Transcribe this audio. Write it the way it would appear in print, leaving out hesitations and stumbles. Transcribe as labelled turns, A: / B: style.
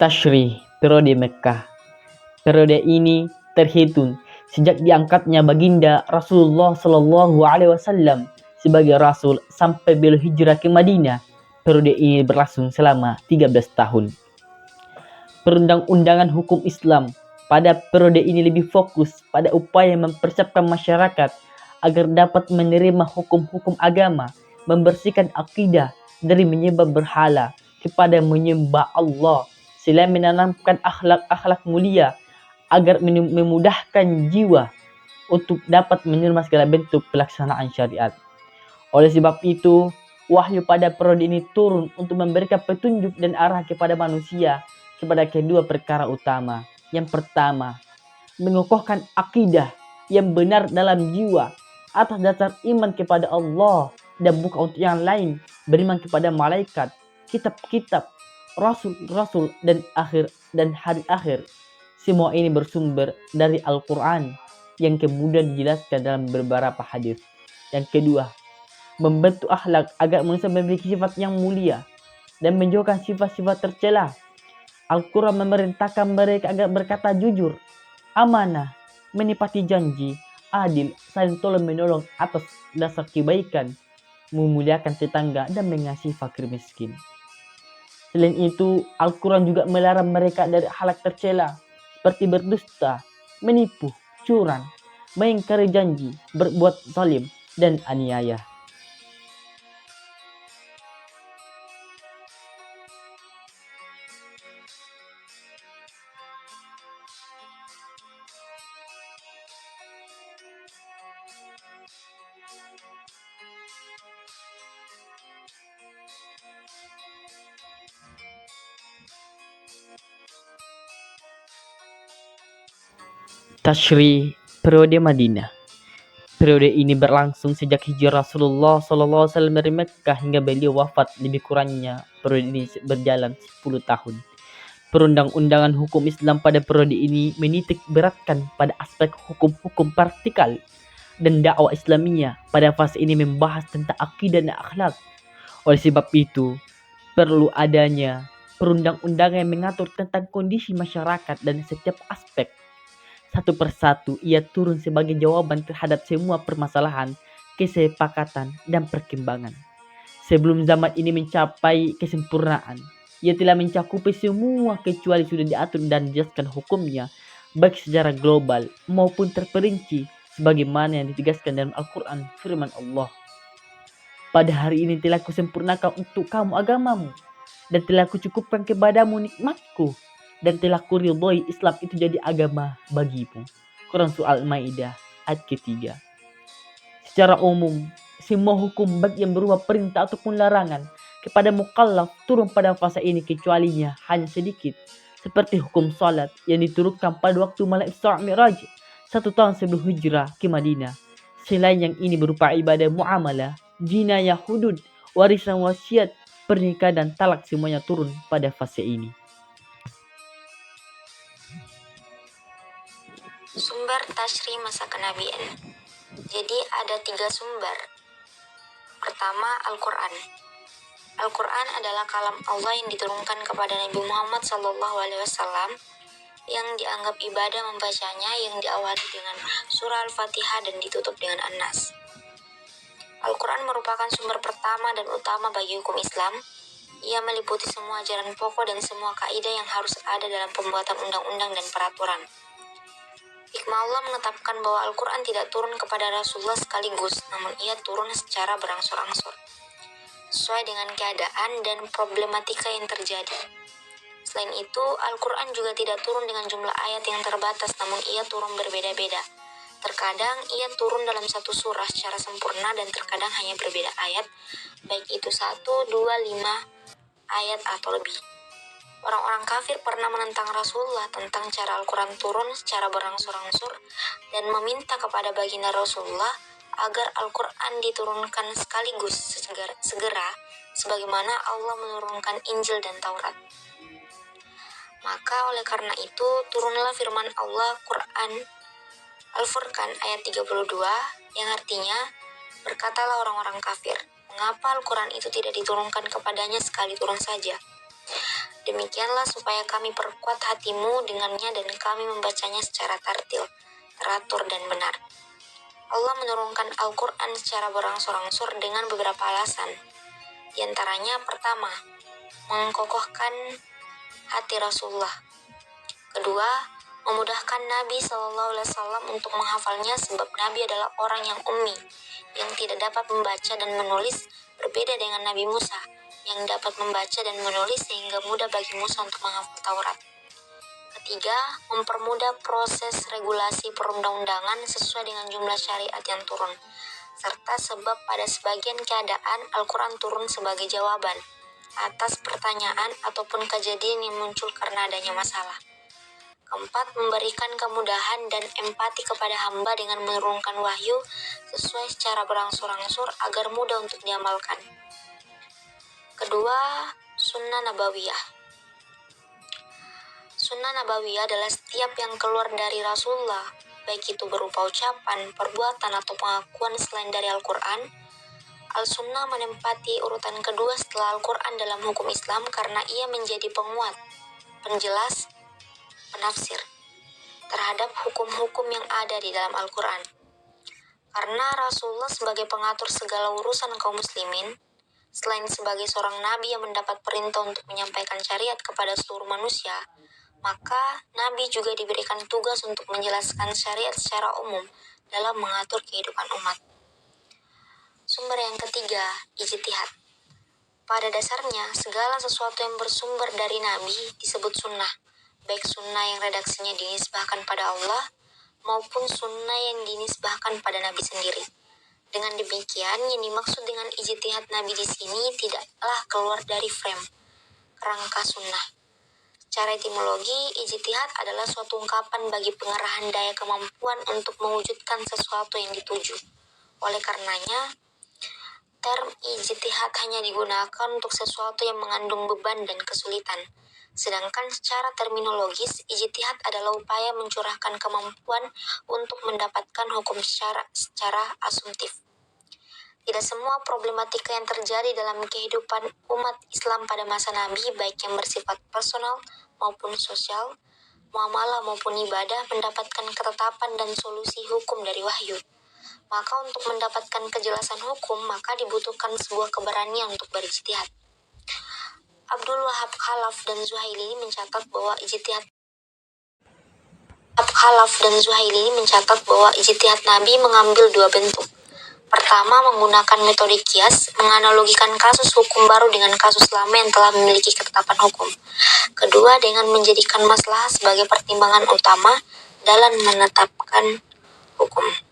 A: Tashri, periode Mekkah. Periode ini terhitung sejak diangkatnya baginda Rasulullah Shallallahu Alaihi Wasallam sebagai Rasul sampai beliau hijrah ke Madinah. Periode ini berlangsung selama 13 tahun. Perundang-undangan hukum Islam pada periode ini lebih fokus pada upaya mempersiapkan masyarakat agar dapat menerima hukum-hukum agama, membersihkan akidah dari menyembah berhala kepada menyembah Allah, selain menanamkan akhlak-akhlak mulia agar memudahkan jiwa untuk dapat menerima segala bentuk pelaksanaan syariat. Oleh sebab itu, wahyu pada periode ini turun untuk memberikan petunjuk dan arah kepada manusia kepada kedua perkara utama. Yang pertama, mengokohkan akidah yang benar dalam jiwa atas dasar iman kepada Allah dan bukan untuk yang lain, beriman kepada malaikat, kitab-kitab, rasul-rasul dan hari akhir. Semua ini bersumber dari Al-Quran yang kemudian dijelaskan dalam beberapa hadis. Yang kedua, membentuk akhlak agar manusia memiliki sifat yang mulia dan menjauhkan sifat-sifat tercela. Al-Quran memerintahkan mereka agar berkata jujur, amanah, menepati janji, adil, saling tolong menolong atas dasar kebaikan, memuliakan tetangga dan mengasihi fakir miskin. Selain itu, Al-Quran juga melarang mereka dari akhlak tercela seperti berdusta, menipu, curang, mengingkari janji, berbuat zalim dan aniaya. Tashri, periode Madinah. Periode ini berlangsung sejak hijrah Rasulullah SAW dari Mekkah hingga beliau wafat. Lebih kurangnya periode ini berjalan 10 tahun. Perundang-undangan hukum Islam pada periode ini menitik beratkan pada aspek hukum-hukum praktikal dan dakwah Islamiyah. Pada fase ini membahas tentang akidah dan akhlak. Oleh sebab itu, perlu adanya perundang-undangan yang mengatur tentang kondisi masyarakat dan setiap aspek. Satu persatu ia turun sebagai jawaban terhadap semua permasalahan, kesepakatan, dan perkembangan. Sebelum zaman ini mencapai kesempurnaan, ia telah mencakupi semua kecuali sudah diatur dan dijelaskan hukumnya, baik secara global maupun terperinci sebagaimana yang ditegaskan dalam Al-Quran firman Allah. Pada hari ini telah kusempurnakan untuk kamu agamamu, dan telah kucukupkan kepadamu nikmatku, dan telah kuridhoi Islam itu jadi agama bagimu. Quran Surah Al-Maidah ayat ketiga. Secara umum, semua hukum baik yang berupa perintah ataupun larangan kepada mukallaf turun pada fase ini, kecualinya hanya sedikit, seperti hukum salat yang diturunkan pada waktu malam Isra Mi'raj 1 tahun sebelum hijrah ke Madinah. Selain yang ini berupa ibadah muamalah, jinayah, hudud, warisan, wasiat, pernikahan dan talak, semuanya turun pada fase ini.
B: Sumber Tashri masa kenabian. Jadi ada 3 sumber. Pertama, Al-Quran. Al-Quran adalah kalam Allah yang diturunkan kepada Nabi Muhammad SAW yang dianggap ibadah membacanya, yang diawali dengan surah Al-Fatihah dan ditutup dengan An-Nas. Al-Quran merupakan sumber pertama dan utama bagi hukum Islam. Ia meliputi semua ajaran pokok dan semua kaidah yang harus ada dalam pembuatan undang-undang dan peraturan. Hikmah Allah menetapkan bahwa Al-Quran tidak turun kepada Rasulullah sekaligus, namun ia turun secara berangsur-angsur, sesuai dengan keadaan dan problematika yang terjadi. Selain itu, Al-Quran juga tidak turun dengan jumlah ayat yang terbatas, namun ia turun berbeda-beda. Terkadang ia turun dalam satu surah secara sempurna dan terkadang hanya berbeda ayat, baik itu 1, 2, 5 ayat atau lebih. Orang-orang kafir pernah menentang Rasulullah tentang cara Al-Quran turun secara berangsur-angsur dan meminta kepada baginda Rasulullah agar Al-Quran diturunkan sekaligus segera sebagaimana Allah menurunkan Injil dan Taurat. Maka oleh karena itu turunlah firman Allah Quran Al-Furqan ayat 32 yang artinya, berkatalah orang-orang kafir, mengapa Al-Quran itu tidak diturunkan kepadanya sekali turun saja? Demikianlah supaya kami perkuat hatimu dengannya dan kami membacanya secara tartil, teratur dan benar. Allah menurunkan Al-Quran secara berangsur-angsur dengan beberapa alasan. Di antaranya pertama, mengkokohkan hati Rasulullah. Kedua, memudahkan Nabi SAW untuk menghafalnya sebab Nabi adalah orang yang ummi, yang tidak dapat membaca dan menulis, berbeda dengan Nabi Musa, yang dapat membaca dan menulis sehingga mudah bagi Musa untuk menghafal Taurat. Ketiga, mempermudah proses regulasi perundang-undangan sesuai dengan jumlah syariat yang turun, serta sebab pada sebagian keadaan Al-Quran turun sebagai jawaban atas pertanyaan ataupun kejadian yang muncul karena adanya masalah. Keempat, memberikan kemudahan dan empati kepada hamba dengan menurunkan wahyu sesuai secara berangsur-angsur agar mudah untuk diamalkan. Kedua, Sunnah Nabawiyah. Sunnah Nabawiyah adalah setiap yang keluar dari Rasulullah, baik itu berupa ucapan, perbuatan, atau pengakuan selain dari Al-Quran. Al-Sunnah menempati urutan kedua setelah Al-Quran dalam hukum Islam karena ia menjadi penguat, penjelas, penafsir terhadap hukum-hukum yang ada di dalam Al-Quran. Karena Rasulullah sebagai pengatur segala urusan kaum muslimin, selain sebagai seorang nabi yang mendapat perintah untuk menyampaikan syariat kepada seluruh manusia, maka nabi juga diberikan tugas untuk menjelaskan syariat secara umum dalam mengatur kehidupan umat. Sumber yang ketiga, ijtihad. Pada dasarnya, segala sesuatu yang bersumber dari nabi disebut sunnah, baik sunnah yang redaksinya dinisbahkan pada Allah maupun sunnah yang dinisbahkan pada nabi sendiri. Dengan demikian, yang dimaksud dengan ijtihad nabi di sini tidaklah keluar dari frame kerangka sunnah. Secara etimologi, ijtihad adalah suatu ungkapan bagi pengerahan daya kemampuan untuk mewujudkan sesuatu yang dituju. Oleh karenanya, term ijtihad hanya digunakan untuk sesuatu yang mengandung beban dan kesulitan. Sedangkan secara terminologis, ijtihad adalah upaya mencurahkan kemampuan untuk mendapatkan hukum secara asumtif. Tidak semua problematika yang terjadi dalam kehidupan umat Islam pada masa Nabi, baik yang bersifat personal maupun sosial, muamalah maupun ibadah, mendapatkan ketetapan dan solusi hukum dari wahyu. Maka untuk mendapatkan kejelasan hukum, maka dibutuhkan sebuah keberanian untuk berijtihad. Abdul Wahab Khalaf dan Zuhaili mencatat bahwa ijtihad Nabi mengambil dua bentuk. Pertama, menggunakan metode kias, menganalogikan kasus hukum baru dengan kasus lama yang telah memiliki ketetapan hukum. Kedua, dengan menjadikan maslahat sebagai pertimbangan utama dalam menetapkan hukum.